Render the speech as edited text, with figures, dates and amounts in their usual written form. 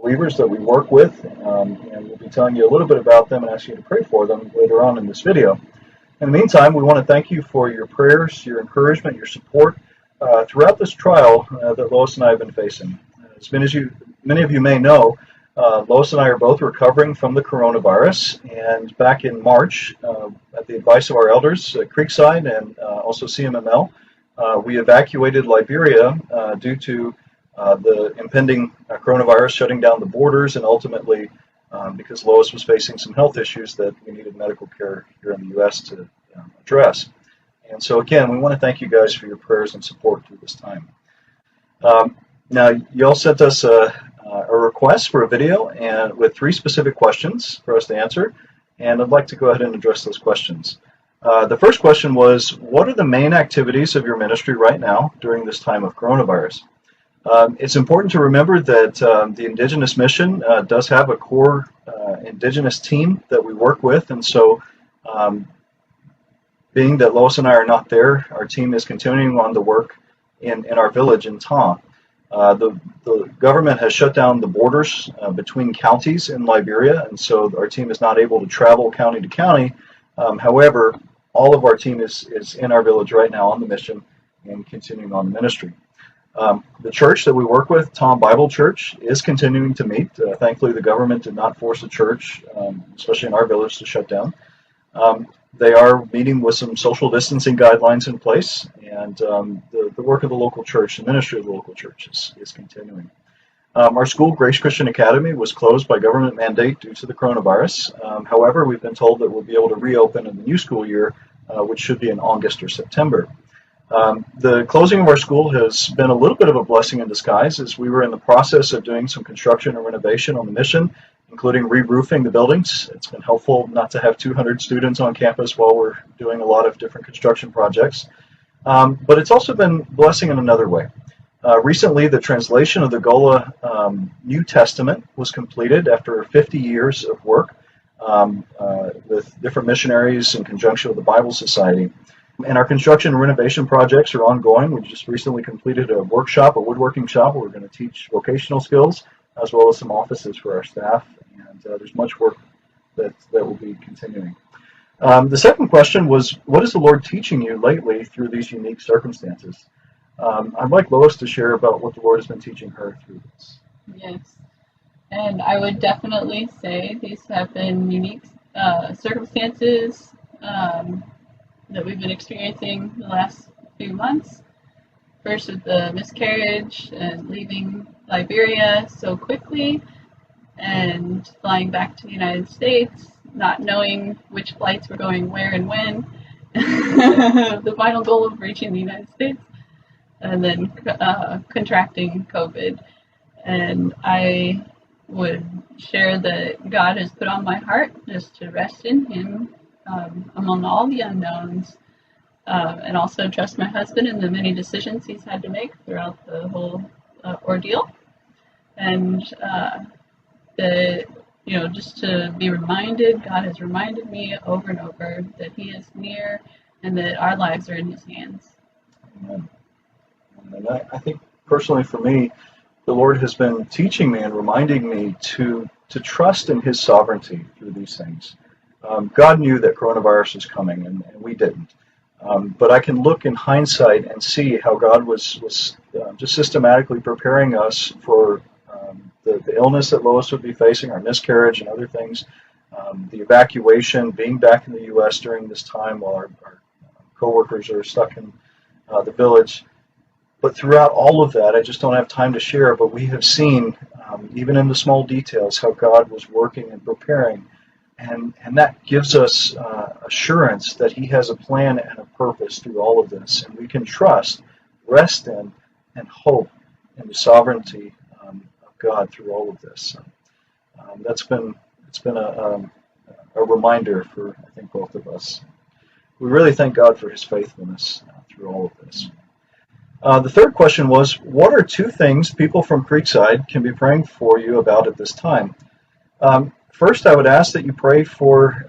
believers that we work with, and we'll be telling you a little bit about them and asking you to pray for them later on in this video. In the meantime, we want to thank you for your prayers, your encouragement, your support throughout this trial that Lois and I have been facing. As many of you may know, Lois and I are both recovering from the coronavirus, and back in March, at the advice of our elders at Creekside and also CMML, we evacuated Liberia due to the impending coronavirus shutting down the borders, and ultimately because Lois was facing some health issues that we needed medical care here in the U.S. to address. And so again, we want to thank you guys for your prayers and support through this time. Now, you all sent us a request for a video and with 3 specific questions for us to answer, and I'd like to go ahead and address those questions. The first question was, what are the main activities of your ministry right now during this time of coronavirus? It's important to remember that the Indigenous Mission does have a core Indigenous team that we work with, and so being that Lois and I are not there, our team is continuing on the work in our village in Tom. The government has shut down the borders between counties in Liberia, and so our team is not able to travel county to county. However, all of our team is in our village right now on the mission and continuing on the ministry. The church that we work with, Tom Bible Church, is continuing to meet. Thankfully, the government did not force the church, especially in our village, to shut down. They are meeting with some social distancing guidelines in place, and the work of the local church, the ministry of the local church is continuing. Our school, Grace Christian Academy, was closed by government mandate due to the coronavirus. However, we've been told that we'll be able to reopen in the new school year, which should be in August or September. The closing of our school has been a little bit of a blessing in disguise, as we were in the process of doing some construction and renovation on the mission, including re-roofing the buildings. It's been helpful not to have 200 students on campus while we're doing a lot of different construction projects. But it's also been a blessing in another way. Recently, the translation of the Gola New Testament was completed after 50 years of work with different missionaries in conjunction with the Bible Society. And our construction and renovation projects are ongoing. We just recently completed a workshop, a woodworking shop, where we're going to teach vocational skills, as well as some offices for our staff. And there's much work that will be continuing. The second question was, what is the Lord teaching you lately through these unique circumstances? I'd like Lois to share about what the Lord has been teaching her through this. Yes, and I would definitely say these have been unique circumstances that we've been experiencing the last few months. First with the miscarriage and leaving Liberia so quickly and flying back to the United States, not knowing which flights were going where and when, the final goal of reaching the United States, and then contracting COVID. And I would share that God has put on my heart just to rest in Him among all the unknowns, and also trust my husband in the many decisions he's had to make throughout the whole ordeal. And just to be reminded, God has reminded me over and over that He is near and that our lives are in His hands. Amen. And I think personally for me, the Lord has been teaching me and reminding me to trust in His sovereignty through these things. God knew that coronavirus was coming, and we didn't. But I can look in hindsight and see how God was just systematically preparing us for the illness that Lois would be facing, our miscarriage and other things, the evacuation, being back in the U.S. during this time while our co-workers are stuck in the village. But throughout all of that, I just don't have time to share, but we have seen, even in the small details, how God was working and preparing. And that gives us assurance that He has a plan and a purpose through all of this. And we can trust, rest in, and hope in the sovereignty of God through all of this. It's been a reminder for, I think, both of us. We really thank God for His faithfulness through all of this. The third question was, what are 2 things people from Creekside can be praying for you about at this time? First, I would ask that you pray for